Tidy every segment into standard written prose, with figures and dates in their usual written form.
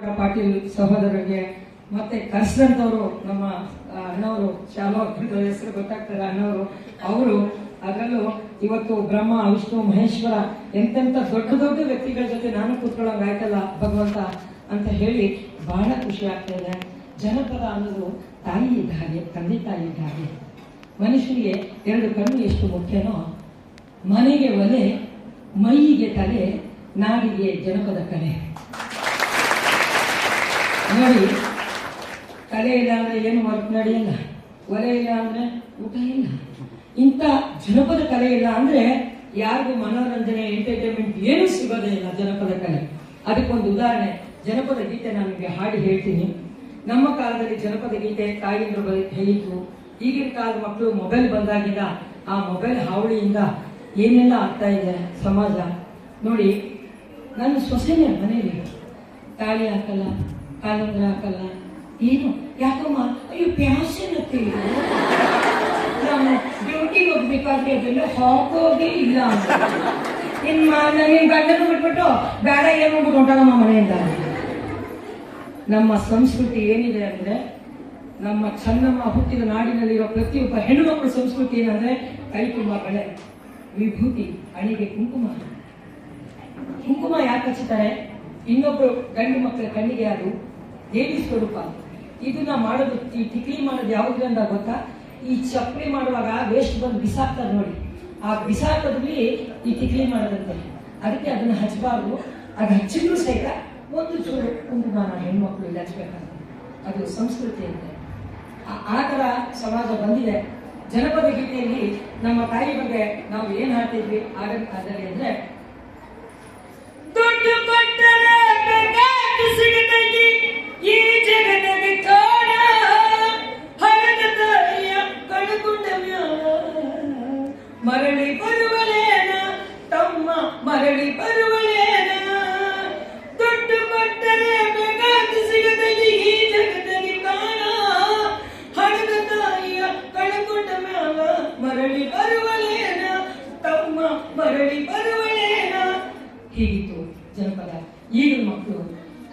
ಪಾಟೀಲ್ ಸಹೋದರರಿಗೆ ಮತ್ತೆ ಕರ್ಸಿದಂತವರು ನಮ್ಮ ಅಣ್ಣವರು ಶಾಲಾ ಹೆಸರು ಗೊತ್ತಾಗ್ತಾರೆ ಅಣ್ಣವರು ಅವರು ಅದರಲ್ಲೂ ಇವತ್ತು ಬ್ರಹ್ಮ ವಿಷ್ಣು ಮಹೇಶ್ವರ ಎಂತೆಂತ ದೊಡ್ಡ ದೊಡ್ಡ ವ್ಯಕ್ತಿಗಳ ಜೊತೆ ನಾನು ಕೂತ್ಕೊಳ್ಳೋಂಗ ಆಯ್ತಲ್ಲ ಭಗವಂತ ಅಂತ ಹೇಳಿ ಬಹಳ ಖುಷಿ ಆಗ್ತಾ ಇದೆ. ಜನಪದ ಅನ್ನೋದು ತಾಯಿ ಇದ್ದ ಹಾಗೆ, ತಂದೆ ತಾಯಿ ಇದ್ದ ಹಾಗೆ. ಮನುಷ್ಯನಿಗೆ ಎರಡು ಕಣ್ಣು ಎಷ್ಟು ಮುಖ್ಯನೋ, ಮನೆಗೆ ಒಲೆ, ಮೈಯಿಗೆ ತಲೆ, ನಾಡಿಗೆ ಜನಪದ ಕಲೆ. ನೋಡಿ, ಕಲೆ ಇಲ್ಲ ಅಂದ್ರೆ ಏನು ವರ್ಕ್ ನಡೆಯಲ್ಲ, ಒಲೆ ಇಲ್ಲ ಅಂದ್ರೆ ಊಟ ಇಲ್ಲ. ಇಂಥ ಜನಪದ ಕಲೆ ಇಲ್ಲ ಅಂದ್ರೆ ಯಾರಿಗೂ ಮನೋರಂಜನೆ, ಎಂಟರ್ಟೈನ್ಮೆಂಟ್ ಏನೂ ಸಿಗೋದೇ ಇಲ್ಲ ಜನಪದ ಕಲೆ. ಅದಕ್ಕೊಂದು ಉದಾಹರಣೆ, ಜನಪದ ಗೀತೆ ನಾನು ನಿಮಗೆ ಹಾಡಿ ಹೇಳ್ತೀನಿ. ನಮ್ಮ ಕಾಲದಲ್ಲಿ ಜನಪದ ಗೀತೆ ತಾಯಿಯಂದ್ರ ಹೇಳಿದ್ರು. ಈಗಿನ ಕಾಲದ ಮಕ್ಕಳು ಮೊಬೈಲ್ ಬಂದಾಗಿಂದ ಆ ಮೊಬೈಲ್ ಹಾವಳಿಯಿಂದ ಏನೆಲ್ಲ ಆಗ್ತಾ ಇದೆ ಸಮಾಜ ನೋಡಿ. ನನ್ನ ಸೊಸೆನೇ ಮನೆಯಲ್ಲಿ ತಾಳಿ ಹಾಕಲ್ಲ, ಕಾಲಂದ್ರ ಹಾಕಲ್ಲ, ಏನು ಯಾಕಮ್ಮ, ಅಯ್ಯೋ ಪ್ಯಾಸನತ್ತೀವಿ, ನಾನು ಡ್ಯೂಟಿಗೆ ಹೋಗ್ಬೇಕಾದ್ರೆ ಅದೆಲ್ಲ ಹಾಕೋದೇ ಇಲ್ಲ ಅಂತ. ನಿನ್ ಗಂಡನ ಬಿಟ್ಬಿಟ್ಟು ಬೇಡ ಏನು ಹೊಂಟಾಗಮ್ಮ ಮನೆಯಿಂದ. ನಮ್ಮ ಸಂಸ್ಕೃತಿ ಏನಿದೆ ಅಂದ್ರೆ, ನಮ್ಮ ಚೆನ್ನಮ್ಮ ಹುಟ್ಟಿದ ನಾಡಿನಲ್ಲಿರೋ ಪ್ರತಿಯೊಬ್ಬ ಹೆಣ್ಣುಮಕ್ಕಳ ಸಂಸ್ಕೃತಿ ಏನಂದ್ರೆ ಕೈ ತುಂಬ ಬಳೆ, ವಿಭೂತಿ, ಅಣಿಗೆ ಕುಂಕುಮ. ಕುಂಕುಮ ಯಾಕೆ ಹಚ್ಚುತ್ತಾರೆ? ಇನ್ನೊಬ್ರು ಗಂಡು ಮಕ್ಕಳ ಕಣ್ಣಿಗೆ ಅದು ದೇವಿ ಸ್ವರೂಪ. ಇದನ್ನ ಮಾಡೋದು, ಈ ಟಿಕ್ಲಿ ಮಾಡೋದು ಯಾವ್ದ್ರಿಂದ ಗೊತ್ತಾ? ಈ ಚಪ್ಪಲಿ ಮಾಡುವಾಗ ವೇಸ್ಟ್ ಬಂದು ಬಿಸಾಕ್ತಾರೆ ನೋಡಿ, ಆ ಬಿಸಾಕೋದ್ರಲ್ಲಿ ಈ ಟಿಕ್ಲಿ ಮಾಡೋದಂತೆ. ಅದಕ್ಕೆ ಅದನ್ನ ಹಚ್ಚಬಾರ್ದು. ಅದು ಹಚ್ಚಿದ್ರು ಸಹಿತ ಒಂದು ಚೂರು ಕುಂಕುಮ ಹೆಣ್ಮಕ್ಳು ಇಲ್ಲಿ ಹಚ್ಬೇಕಂತ, ಅದು ಸಂಸ್ಕೃತಿ ಅಂತೆ. ಆ ತರ ಸಮಾಜ ಬಂದಿದೆ. ಜನಪದ ಗೀತೆಯಲ್ಲಿ ನಮ್ಮ ತಾಯಿ ಬಗ್ಗೆ ನಾವು ಏನ್ ಹಾಡ್ತಿದ್ವಿ ಆಗಲಿ ಅಂದ್ರೆ, ದುಡ್ಡು ಕೊಟ್ಟರೆ ಬೇಕಾದ್ದು ಸಿಗತೈತಿ ಈ ಜಗತ್ತಿಗೆ ಕಾಣ, ಹಣದ ತಾಯಿಯ ಕಳಕೊಂಡ ಮರಳಿ ಬರುವಲೇನ ತಮ್ಮ, ಮರಳಿ ಬರುವಲೇನ. ದುಡ್ಡು ಕೊಟ್ಟರೆ ಬೇಕಾದ್ದು ಸಿಗತೈತಿ ಈ ಜಗತ್ತಿಗೆ ಕಾಣ, ಹಣದ ತಾಯಿಯ ಕಳಕೊಂಡ ಮ್ಯಾಲ ಮರಳಿ ಬರುವಲೇನ ತಮ್ಮ, ಮರಳಿ ಬರುವಲೇನ. ಹೀಗಿತ್ತು ಜನಪದ. ಈಗಿನ ಮಕ್ಕಳು,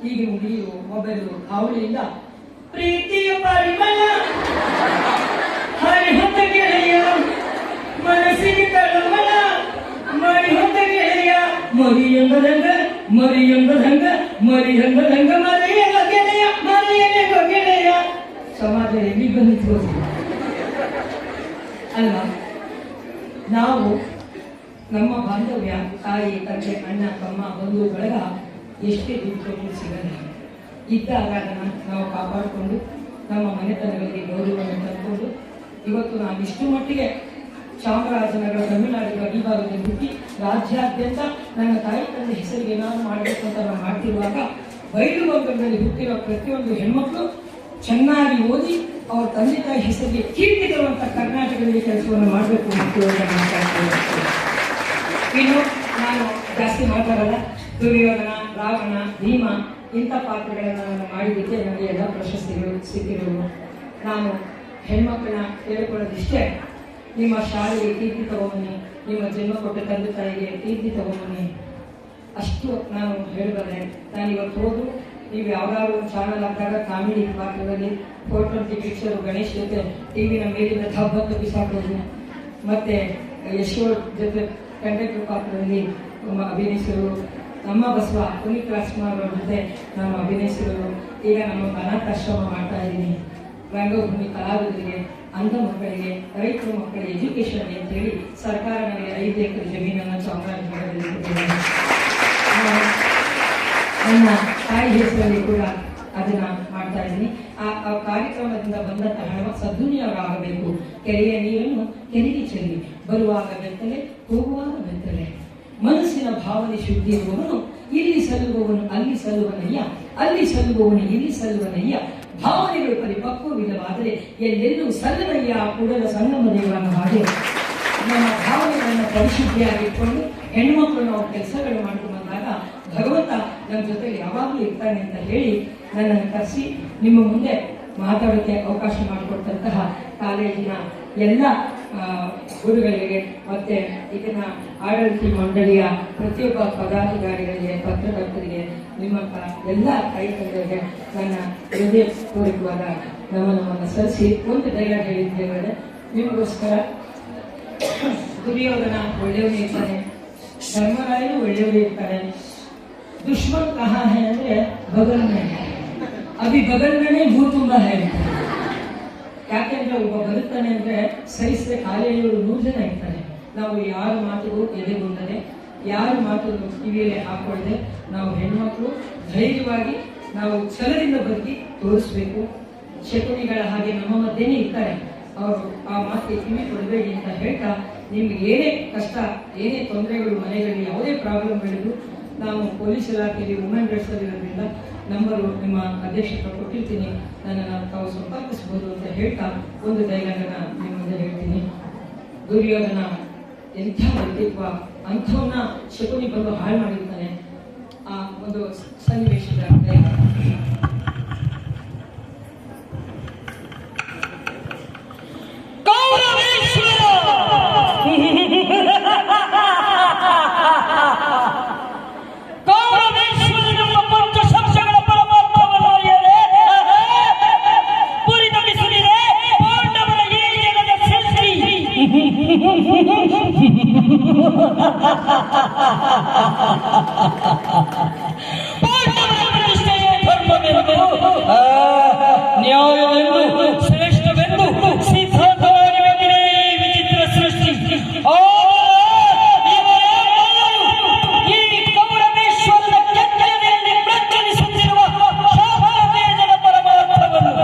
ಈಗಿನ ಹುಡುಗಿರು ಮೊಬೈಲು ಹಾವಳಿಯಿಂದ ಪ್ರೀತಿಯ ಪರಿಮಳ ಹರಿಹೊತ್ತ ಗೆಳೆಯ ಮನಸ್ಸಿಗೆ ತಳಮಳ, ಮರಿಹೊತ್ತ ಗೆಳೆಯ ಮರಿಯಂಬದಂಗ, ಮರಿಯಂಬದಂಗ, ಮರಿಯಂಬದಂಗ, ಮರೆಯಲ ಗೆಳೆಯ, ಮರೆಯಲೆಗ ಗೆಳೆಯ. ಸಮಾಜ ಎಲ್ಲಿ ಬಂದಿತ್ತು ಅಲ್ವಾ? ನಾವು ನಮ್ಮ ಬಾಂಧವ್ಯ, ತಾಯಿ ತಂದೆ ಅಣ್ಣ ತಮ್ಮ ಬಂಧು ಬಳಗ ಎಷ್ಟೇ ದುಡ್ಡು ಸಿಗಲ್ಲ, ಇದ್ದಾಗ ಅದನ್ನು ನಾವು ಕಾಪಾಡಿಕೊಂಡು ನಮ್ಮ ಮನೆತನಗಳಿಗೆ ಗೌರವವನ್ನು ತಂದುಕೊಂಡು ಇವತ್ತು ನಾನು ಇಷ್ಟು ಮಟ್ಟಿಗೆ ಚಾಮರಾಜನಗರ ತಮಿಳುನಾಡಿನ ಈ ಭಾಗದಲ್ಲಿ ಹುಟ್ಟಿ ರಾಜ್ಯಾದ್ಯಂತ ನನ್ನ ತಾಯಿ ತಂದೆ ಹೆಸರಿಗೆ ಏನಾದ್ರು ಮಾಡಬೇಕು ಅಂತ ನಾವು ಮಾಡ್ತಿರುವಾಗ, ಬೈಲುಗೊಂಗಲದಲ್ಲಿ ಹುಟ್ಟಿರೋ ಪ್ರತಿಯೊಂದು ಹೆಣ್ಮಕ್ಳು ಚೆನ್ನಾಗಿ ಓದಿ ಅವ್ರ ತಂದೆ ತಾಯಿ ಹೆಸರಿಗೆ ಕೀರ್ತಿ ತರುವಂತ ಕರ್ನಾಟಕದಲ್ಲಿ ಕೆಲಸವನ್ನು ಮಾಡಬೇಕು ಅಂತ. ಇನ್ನು ನಾನು ಜಾಸ್ತಿ ಮಾತಾಡಲ್ಲ. ದುರ್ಯೋಧನ, ರಾವಣ, ಭೀಮ ಇಂಥ ಪಾತ್ರಗಳನ್ನು ನಾನು ಮಾಡಿದ್ದಕ್ಕೆ ನನಗೆ ಎಲ್ಲ ಪ್ರಶಸ್ತಿಗಳು ಸಿಕ್ಕಿರುವುದು. ನಾನು ಹೆಣ್ಮಕ್ಕಳನ್ನ ಕೇಳಿಕೊಳ್ಳೋದಿಷ್ಟೇ, ನಿಮ್ಮ ಶಾಲೆಗೆ ಕೀರ್ತಿ ತಗೊಂಬನ್ನಿ, ನಿಮ್ಮ ಜನ್ಮ ಕೊಟ್ಟ ತಂದೆ ತಾಯಿಗೆ ಕೀರ್ತಿ ತಗೊಂಬನ್ನಿ, ಅಷ್ಟು ನಾನು ಹೇಳಬಲ್ಲೆ. ನಾನು ಇವತ್ತು ಹೋದ್ರು ನೀವು ಯಾವ್ದಾದ್ರು ಚಾನಲ್ ಹಾಕಿದಾಗ ಕಾಮಿಡಿ ಪಾತ್ರದಲ್ಲಿ ಫೋಟೋ ಪಿಕ್ಚರು ಗಣೇಶ್ ಜೊತೆ ಟಿವಿನ ಮೇಲಿನ ಧಬ್ಬತ್ತು ಬಿಸಾಕೋದು, ಮತ್ತೆ ಯಶೋರ್ ಜೊತೆ ಕಂಡಕ್ಟರ್ ಪಾತ್ರದಲ್ಲಿ ಅಭಿನಯಿಸಿರು, ನಮ್ಮ ಬಸವ ಪುನೀತ್ ರಾಜ್ಕುಮಾರ್ ಅವರ ಜೊತೆ ನಾನು ಅಭಿನಯಿಸಿರೋದು. ಈಗ ನಮ್ಮ ಅನಾಥಾಶ್ರಮ ಮಾಡ್ತಾ ಇದ್ದೀನಿ. ರಂಗಭೂಮಿ ಕಲಾವಿದರಿಗೆ, ಅಂಧ ಮಕ್ಕಳಿಗೆ, ರೈತರ ಮಕ್ಕಳ ಎಜುಕೇಶನ್ ಅಂತ ಹೇಳಿ ಸರ್ಕಾರ ನನಗೆ 5 ಎಕರೆ ಜಮೀನನ್ನು ಚಾಮರಾಜನಗರದಲ್ಲಿ ಕೊಟ್ಟಿದೆ. ನನ್ನ ತಾಯಿ ಹೆಸರಲ್ಲಿ ಕೂಡ ಅದನ್ನ ಮಾಡ್ತಾ ಇದ್ದೀನಿ. ಆ ಕಾರ್ಯಕ್ರಮದಿಂದ ಬಂದಂತಹ ಹಣ ಸದ್ವಿನಿಯೋಗ ಆಗಬೇಕು. ಕೆರೆಯ ನೀರನ್ನು ಕೆರೆಗೆ ಚೆಲ್ಲಿ, ಬರುವಾಗ ಬೆತ್ತಲೆ, ಹೋಗುವಾಗ ಬೆತ್ತಲೆ. ಮನಸ್ಸಿನ ಭಾವನೆ ಶುದ್ಧಿ ಇರುವವನು ಇಲ್ಲಿ ಸಲ್ಲುವವನು ಅಲ್ಲಿ ಸಲ್ಲುವನಯ್ಯ, ಅಲ್ಲಿ ಸಲ್ಲುವವನು ಇಲ್ಲಿ ಸಲ್ಲುವನಯ್ಯ. ಭಾವನೆಗಳು ಪರಿಪಕ್ವವಿಲ್ಲವಾದರೆ ಎಲ್ಲೆಲ್ಲೂ ಸಲ್ಲನಯ್ಯ ಕೂಡಲ ಸಂಗಮ ದೇವರನ್ನು. ಹಾಗೆ ನಮ್ಮ ಭಾವನೆಗಳನ್ನು ಪರಿಶುದ್ಧಿಯಾಗಿಟ್ಕೊಂಡು ಹೆಣ್ಮಕ್ಳು ನಾವು ಕೆಲಸಗಳು ಮಾಡ್ಕೊಂಡು ಬಂದಾಗ ಭಗವಂತ ನಮ್ಮ ಜೊತೆಗೆ ಯಾವಾಗಲೂ ಇರ್ತಾನೆ ಅಂತ ಹೇಳಿ ನನ್ನನ್ನು ಕರೆಸಿ ನಿಮ್ಮ ಮುಂದೆ ಮಾತಾಡೋಕ್ಕೆ ಅವಕಾಶ ಮಾಡಿಕೊಟ್ಟಂತಹ ಕಾಲೇಜಿನ ಎಲ್ಲ ಗುರುಗಳಿಗೆ ಮತ್ತೆ ಇದನ್ನ ಆಡಳಿತ ಮಂಡಳಿಯ ಪ್ರತಿಯೊಬ್ಬ ಪದಾಧಿಕಾರಿಗಳಿಗೆ, ಪತ್ರಕರ್ತರಿಗೆ, ನಿಮ್ಮಂತ ಎಲ್ಲ ಕೈಕರಿಗೆ ನನ್ನ ಹೃದಯಪೂರ್ವಕವಾದ ನಮನವನ್ನು ಸಲ್ಲಿಸಿ ಒಂದು ಡೈಲಾಗ್ ಹೇಳಿದ್ದೇವೆ ನಿಮಗೋಸ್ಕರ. ದುರ್ಯೋಧನ ಒಳ್ಳೆಯವನೇ ಇರ್ತಾನೆ, ಧರ್ಮರಾಯನು ಒಳ್ಳೆಯವನೇ ಇರ್ತಾನೆ. ದುಶ್ಮನ್ ಕಹಾ ಹೈ ಅಂದ್ರೆ ಬಗಲ್ ಮೇಲೆ, ಅಭಿ ಬಗಲ್ ಮೇಲೆ ಭೂ ತುಂಬ ಹೇಳ್ತಾರೆ. ಯಾಕೆಂದ್ರೆ ಒಬ್ಬ ಬದುಕ್ತಾನೆ ಅಂದ್ರೆ ಸಹಿಸದೆ ಕಾಲೇಜಿಗಳು 100 ಜನ ಇರ್ತಾರೆ. ನಾವು ಯಾರ ಮಾತಿಗೂ ಎದೆಗುಂದದೆ, ಯಾರ ಮಾತು ಕಿವಿಯಲ್ಲಿ ಹಾಕೊಳ್ಳದೆ ನಾವು ಹೆಣ್ಮಕ್ಳು ಧೈರ್ಯವಾಗಿ ನಾವು ಛಲದಿಂದ ಬದುಕಿ ತೋರಿಸ್ಬೇಕು. ಶಕುನಿಗಳ ಹಾಗೆ ನಮ್ಮ ಮಧ್ಯೆನೇ ಇರ್ತಾರೆ, ಅವರು ಆ ಮಾತಿಗೆ ಕಿವಿ ಕೊಡಬೇಡಿ ಅಂತ ಹೇಳ್ತಾ, ನಿಮ್ಗೆ ಏನೇ ಕಷ್ಟ, ಏನೇ ತೊಂದರೆಗಳು, ಮನೆಗಳಲ್ಲಿ ಯಾವುದೇ ಪ್ರಾಬ್ಲಮ್ಗಳಿದ್ರು ನಾವು ಪೊಲೀಸ್ ಇಲಾಖೆಯಲ್ಲಿ ವುಮೆನ್ ರೆಡ್ಸ್ ಇರೋದ್ರಿಂದ ನಂಬರು ನಿಮ್ಮ ಅಧ್ಯಕ್ಷರು ಕೊಟ್ಟಿರ್ತೀನಿ, ನನ್ನನ್ನು ತಾವು ಸಂಪರ್ಕಿಸ್ಬೋದು ಅಂತ ಹೇಳ್ತಾ ಒಂದು ಡೈಲಾಗನ್ನ ನಿಮ್ಮ ಮುಂದೆ ಹೇಳ್ತೀನಿ. ದುರ್ಯೋಧನ ಎಂಥ ವ್ಯಕ್ತಿತ್ವ, ಅಂಥವನ್ನ ಶಕುನಿ ಬಂದು ಹಾಳು ಮಾಡಿರ್ತಾನೆ. ಆ ಒಂದು ಸನ್ನಿವೇಶದ ನ್ಯಾಯವೆಂದು ಶ್ರೇಷ್ಠವೆಂದು ಸಿದ್ಧಾಂತವಾಗಿವೆ ವಿಚಿತ್ರ ಸೃಷ್ಟಿ. ಈ ಕೌರವೇಶ್ವರನ ಕೆತ್ತನೆಯಲ್ಲಿ ಪ್ರಜ್ವಲಿಸುತ್ತಿರುವ ಶಾಪದೇಶದ ಪರಮಾರ್ಥವನ್ನು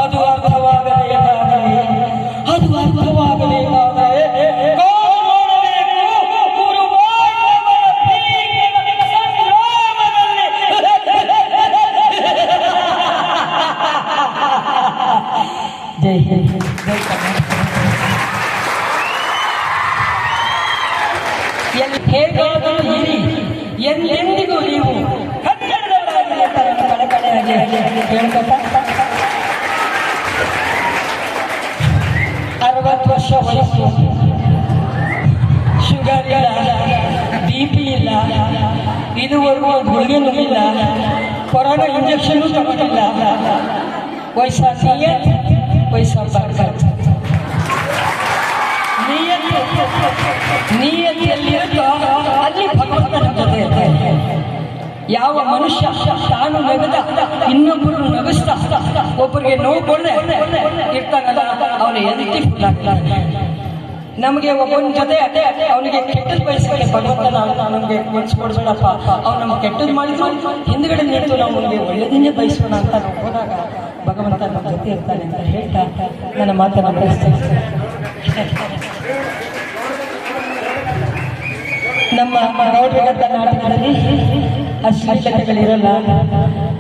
ಅದು ಅರ್ಥವಾಗಬೇಕಾದರೆ ಹೇಗಾದರೂ ಇರಿ, ಎಂದೆಂದಿಗೂ ನೀವು ಕನ್ನಡದವರಾಗಿ ಕಳಕಳೆಯಾಗಿ ಹೇಳ್ಕೊತಾ 60 ವರ್ಷ ವಯಸ್ಸು, ಶುಗರ್ ಇಲ್ಲ, BP ಇಲ್ಲ, ಇದುವರೆಗೂ ಒಂದು ಹುಡುಗನೂ ಇಲ್ಲ, ಕೊರೋನಾ ಇಂಜೆಕ್ಷನ್ ತಗೊಂಡಿಲ್ಲ, ವಯಸ್ಸಾ ನಿಯತಿಯಲ್ಲಿರುತ್ತೋ ಅಲ್ಲಿ ಭಗವಂತನ ಜೊತೆ ಇರ್ತಾರೆ. ಯಾವ ಮನುಷ್ಯ ತಾನು ನಗದ ಇನ್ನೊಬ್ಬರು ನಗಿಸ್ತಾ ಒಬ್ಬರಿಗೆ ನೋವು ಕೊಡದೆ ಇರ್ತಾನಲ್ಲ, ಅವನು ಎದಕ್ಕೆ ಫುಲ್ ಆಗ್ತಾನೆ. ನಮಗೆ ಒಬ್ಬನ ಜೊತೆ ಅವನಿಗೆ ಕೆಟ್ಟದ್ದು ಬಯಸಕ್ಕೆ ಭಗವಂತನ ನಮಗೆ ಕೊಡಿಸ್ಕೊಡ್ಬೇಡಪ್ಪ, ಅವ್ನು ನಮ್ಗೆ ಕೆಟ್ಟದ್ದು ಮಾಡಿದ್ರು ಹಿಂದ್ಗಡೆ ನಿಂತು ನಾವು ನಮಗೆ ಒಳ್ಳೆದನ್ನೇ ಬಯಸೋಣ ಅಂತ ನಾವು ಹೋದಾಗ ಭಗವಂತ ನಮ್ಮ ಜೊತೆ ಇರ್ತಾನೆ ಅಂತ ಹೇಳ್ತಾ ನನ್ನ ಮಾತನ್ನು ಬಯಸ್ತೇನೆ. ನಮ್ಮ ಗೌಡ್ರಗದ್ದ ನಾಟಕದಲ್ಲಿ ಅಶ್ಲೀಲತೆಗಳಿರಲ್ಲ.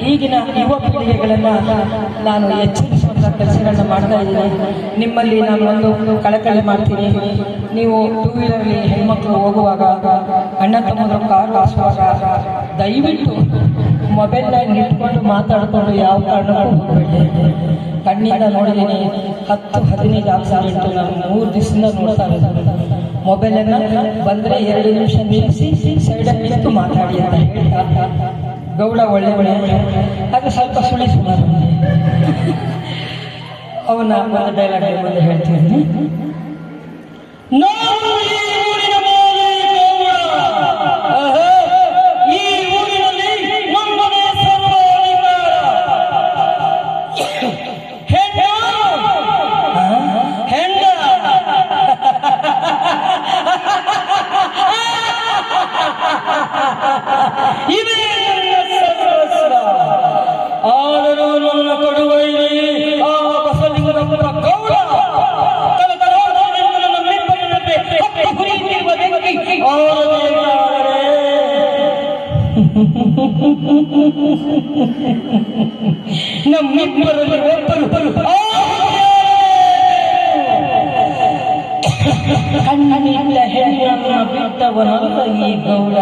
ಈಗಿನ ಯುವ ಪೀಳಿಗೆಗಳನ್ನು ನಾನು ಎಚ್ಚರಿಸುವಂಥ ಕೆಲಸಗಳನ್ನ ಮಾಡ್ತಾ ಇದ್ದೀನಿ. ನಿಮ್ಮಲ್ಲಿ ನಾನು ಒಂದು ಕಳಕಳಿ ಮಾಡ್ತೀನಿ. ನೀವು 2 ವೀಲರಲ್ಲಿ ಹೆಣ್ಮಕ್ಳು ಹೋಗುವಾಗ, ಅಣ್ಣ ತಮ್ಮಂದ್ರು ಕಾರು ಹಾಸುವಾಗ ದಯವಿಟ್ಟು ಮೊಬೈಲ್ನ ಇಟ್ಕೊಂಡು ಮಾತಾಡ್ಕೊಂಡು ಯಾವ ಕಾರಣಕ್ಕೂ ಹೋಗಬೇಡಿ. ಕಣ್ಣಿಂದ ನೋಡಿದ್ದೀನಿ 10-15 ಆಕ್ಸಿಡೆಂಟು ನಾನು 3 ದಿವಸದಿಂದ ನೋಡ್ತಾ ಇದ್ದೀನಿ. ಮೊಬೈಲನ್ನು ಬಂದರೆ 2 ನಿಮಿಷ ನಿಲ್ಲಿಸಿ ಸೈಡಲ್ಲಿ ನಿಂತು ಮಾತಾಡಿ ಅಂತ ಹೇಳ್ತಾ ಗೌಡ ಒಳ್ಳೆ ಅದು ಸ್ವಲ್ಪ ಸುಳಿ ಸುಮಾರು ಅವನ ಒಂದು ಡೈಲಾಗ್ ಮುಂದೆ ಹೇಳ್ತೀನಿ. ಆದರೂ ನನ್ನ ಕೊಡುವೈರಿ ಆ ಬಸಲಿಂಗನ ಗೌಡ ನಮ್ಮಿಬ್ಬರಲ್ಲಿ ಒಬ್ಬರು ಕಣ್ಣಿನಿಂದ ಹೆಣ್ಣನ್ನು ಬಿಟ್ಟವನಲ್ಲ ಈ ಗೌಡ.